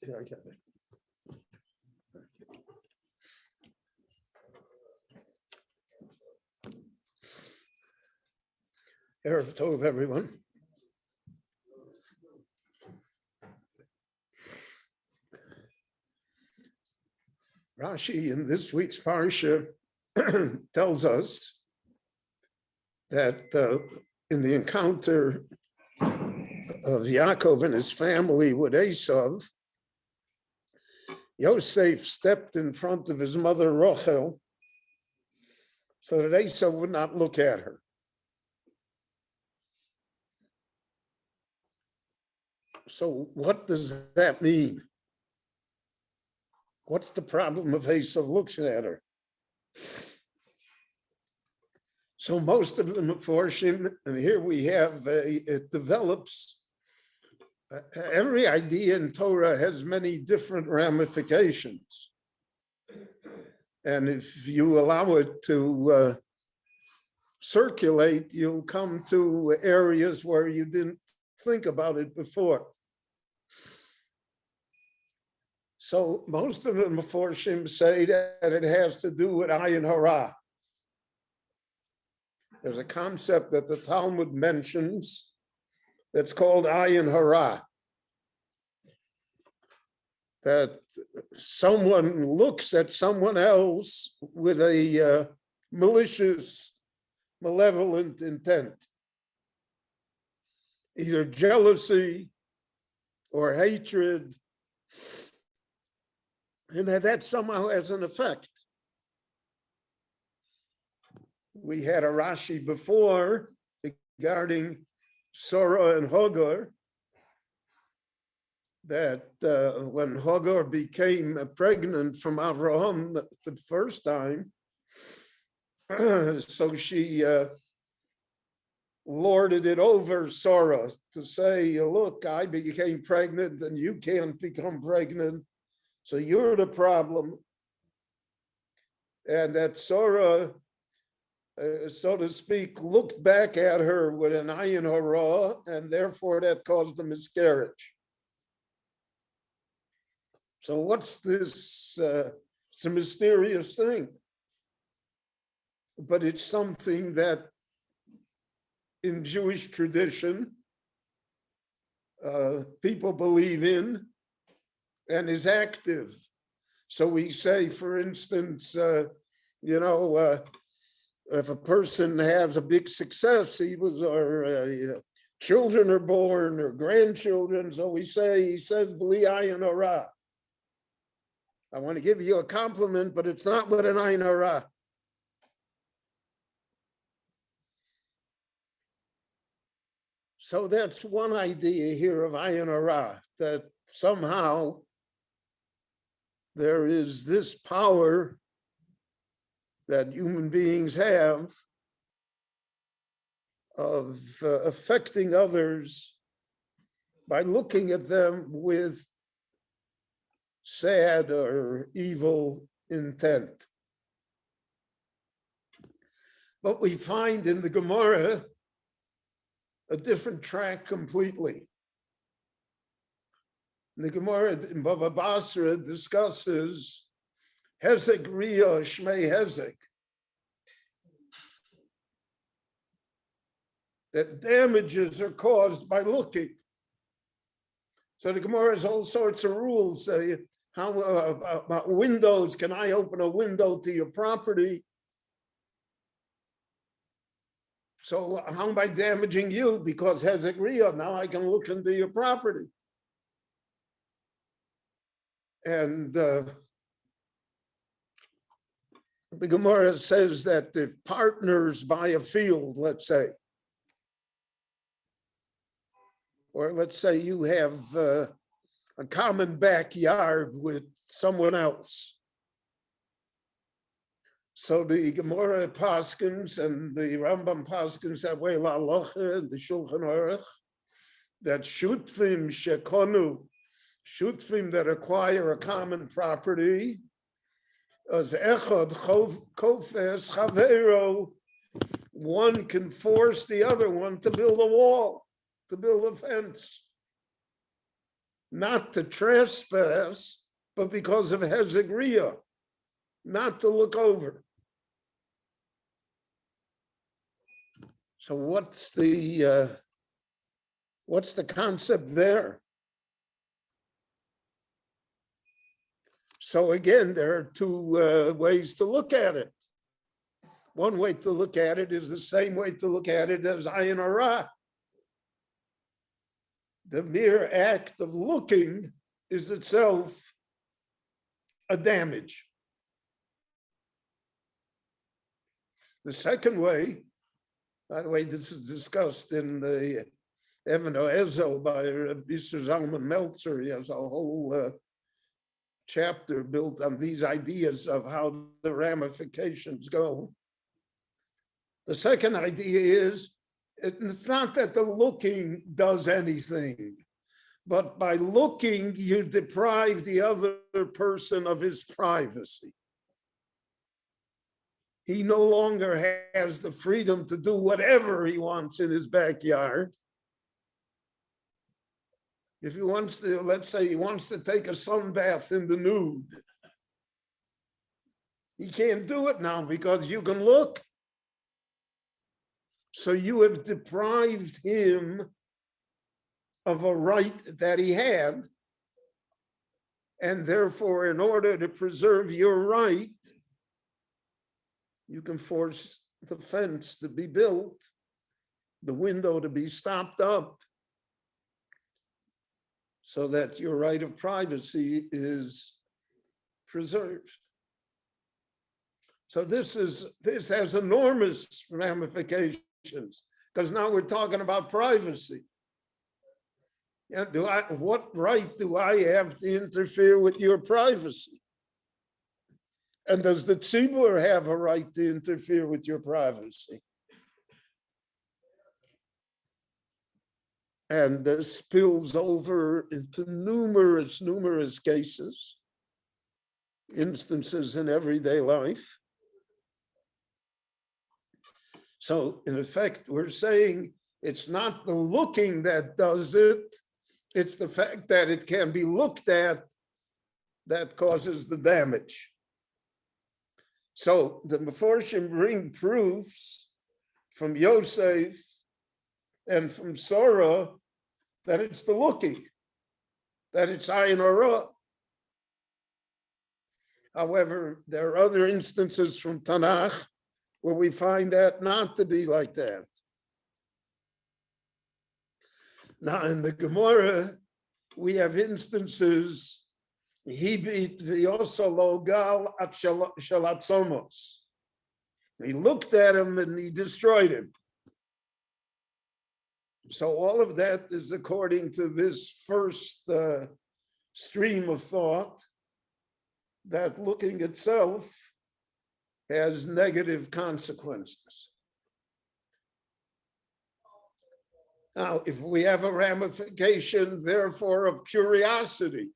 Yeah, I got it. Erev Tov, everyone. Rashi in this week's parsha tells us that in the encounter of Yaakov and his family with Esav, Yosef stepped in front of his mother Rachel so that Esav would not look at her. So what does that mean? What's the problem if Esav looks at her? So most of the Meforshim, and here we have, it develops, every idea in Torah has many different ramifications. And if you allow it to circulate, you'll come to areas where you didn't think about it before. So most of the Meforshim say that it has to do with ayin hara. There's a concept that the Talmud mentions that's called ayin hara. That someone looks at someone else with a malicious, malevolent intent. Either jealousy or hatred. And that somehow has an effect. We had a Rashi before regarding Sarah and Hagar, that when Hagar became pregnant from Avraham the first time, so she lorded it over Sarah to say, look, I became pregnant and you can't become pregnant. So you're the problem. And that Sarah, so to speak, looked back at her with an ayin hara, and therefore that caused a miscarriage. So what's this? It's a mysterious thing. But it's something that in Jewish tradition, people believe in and is active. So we say, for instance, if a person has a big success, or children are born or grandchildren, so we say, he says, b'li ayin hara. I want to give you a compliment, but it's not with an ayin hara. So that's one idea here of ayin hara, that somehow there is this power that human beings have of affecting others by looking at them with sad or evil intent. But we find in the Gemara a different track completely. The Gemara in Baba Basra discusses Hezek Riyah Shmei Hezek, that damages are caused by looking. So the Gemara has all sorts of rules. How about windows? Can I open a window to your property? So how am I damaging you? Because Hezek Riyah, now I can look into your property. And the Gemara says that if partners buy a field, let's say, or let's say you have a common backyard with someone else. So the Gemara paskins and the Rambam paskins that way, la halacha and the Shulchan Aruch, that shutfim shekonu, shutfim that acquire a common property, as echad kofes chavero, one can force the other one to build a wall, to build a fence. not to trespass, but because of hezegriya, not to look over. So what's the concept there? So again, there are two ways to look at it. One way to look at it is the same way to look at it as ayin hara. The mere act of looking is itself a damage. The second way, by the way, this is discussed in the Even Oezel by Rabbi Zalman Meltzer. He has a whole chapter built on these ideas of how the ramifications go. The second idea is, it's not that the looking does anything, but by looking, you deprive the other person of his privacy. He no longer has the freedom to do whatever he wants in his backyard. If he wants to, let's say he wants to take a sunbath in the nude, he can't do it now because you can look. So you have deprived him of a right that he had. And therefore, in order to preserve your right, you can force the fence to be built, the window to be stopped up, so that your right of privacy is preserved. So this has enormous ramifications, because now we're talking about privacy. And what right do I have to interfere with your privacy? And does the tzibur have a right to interfere with your privacy? And this spills over into numerous cases, instances in everyday life. So in effect, we're saying it's not the looking that does it, it's the fact that it can be looked at that causes the damage. So the Meforshim bring proofs from Yosef and from Sorah that it's the looking, that it's ayin hara. However, there are other instances from Tanakh where we find that not to be like that. Now in the Gemara, we have instances, Hibit v'yosa lo gal at shalatzomos. He looked at him and he destroyed him. So all of that is according to this first stream of thought, that looking itself has negative consequences. Now, if we have a ramification, therefore, of curiosity,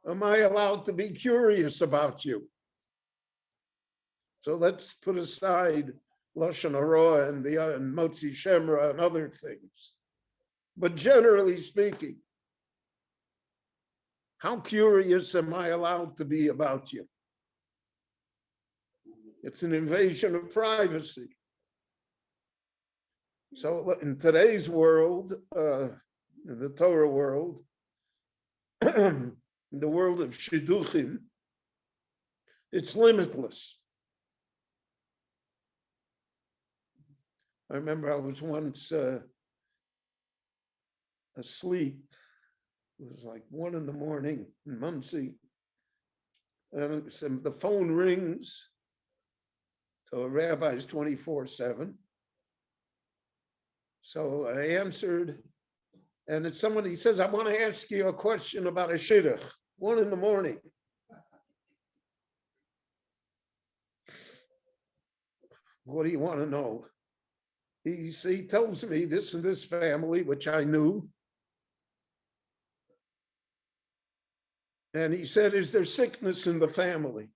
am I allowed to be curious about you? So let's put aside Lashon Hara and Motzi Shemra and other things. But generally speaking, how curious am I allowed to be about you? It's an invasion of privacy. So in today's world, in the Torah world, in the world of shidduchim, it's limitless. I remember I was once asleep. It was like 1 a.m. in Monsey. And the phone rings. So a rabbi is 24/7. So I answered, and it's someone, he says, I want to ask you a question about a shidduch, 1 a.m. What do you want to know? He tells me this and this family, which I knew. And he said, is there sickness in the family?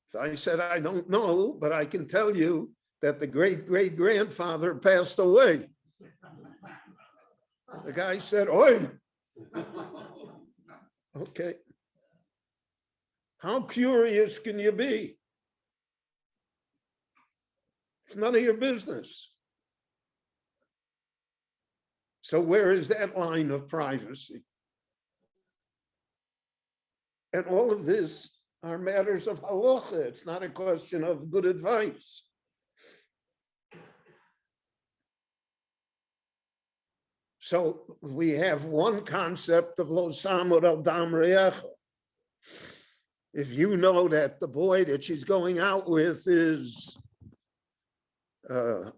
So I said, I don't know, but I can tell you that the great-great-grandfather passed away. The guy said, oi. Okay. How curious can you be? It's none of your business. So where is that line of privacy? And all of this are matters of halacha. It's not a question of good advice. So we have one concept of lo samud al dam re'echa. If you know that the boy that she's going out with is a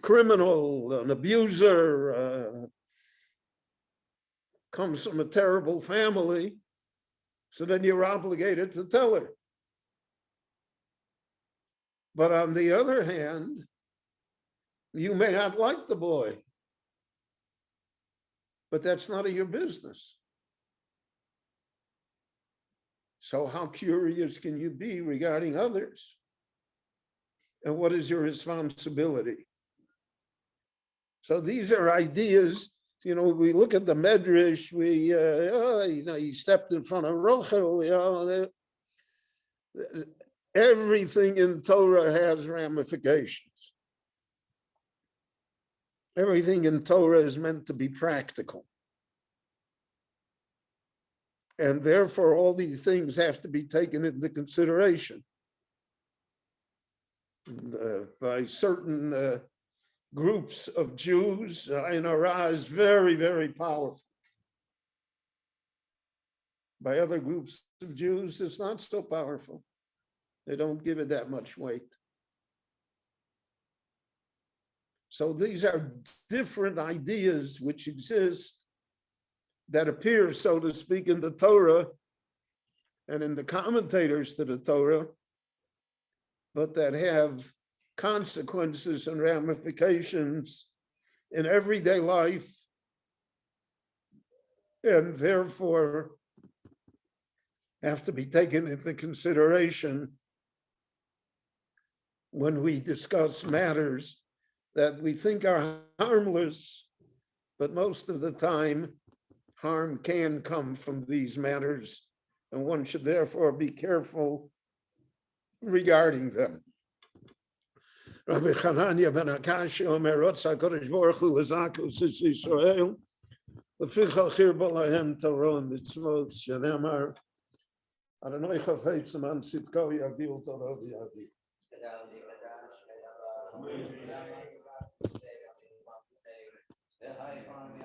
criminal, an abuser, comes from a terrible family, so then you're obligated to tell her. But on the other hand, you may not like the boy, but that's none of your business. So how curious can you be regarding others? And what is your responsibility? So these are ideas, you know, we look at the Medrash, he stepped in front of Rochel, everything in Torah has ramifications. Everything in Torah is meant to be practical. And therefore, all these things have to be taken into consideration by certain groups of Jews. Ayin hara is very, very powerful. By other groups of Jews, it's not so powerful. They don't give it that much weight. So these are different ideas which exist that appear, so to speak, in the Torah and in the commentators to the Torah, but that have consequences and ramifications in everyday life, and therefore have to be taken into consideration when we discuss matters that we think are harmless, but most of the time harm can come from these matters, and one should therefore be careful regarding them. Rabbi Chananya ben Akashi Omer Rotza HaKadosh Baruch Hu L'zakus Es Yisrael L'ficha chirba lahem Torah and mitzvot shenemar Adonai chafetz man tzidko yagdil Torah v'yagdil.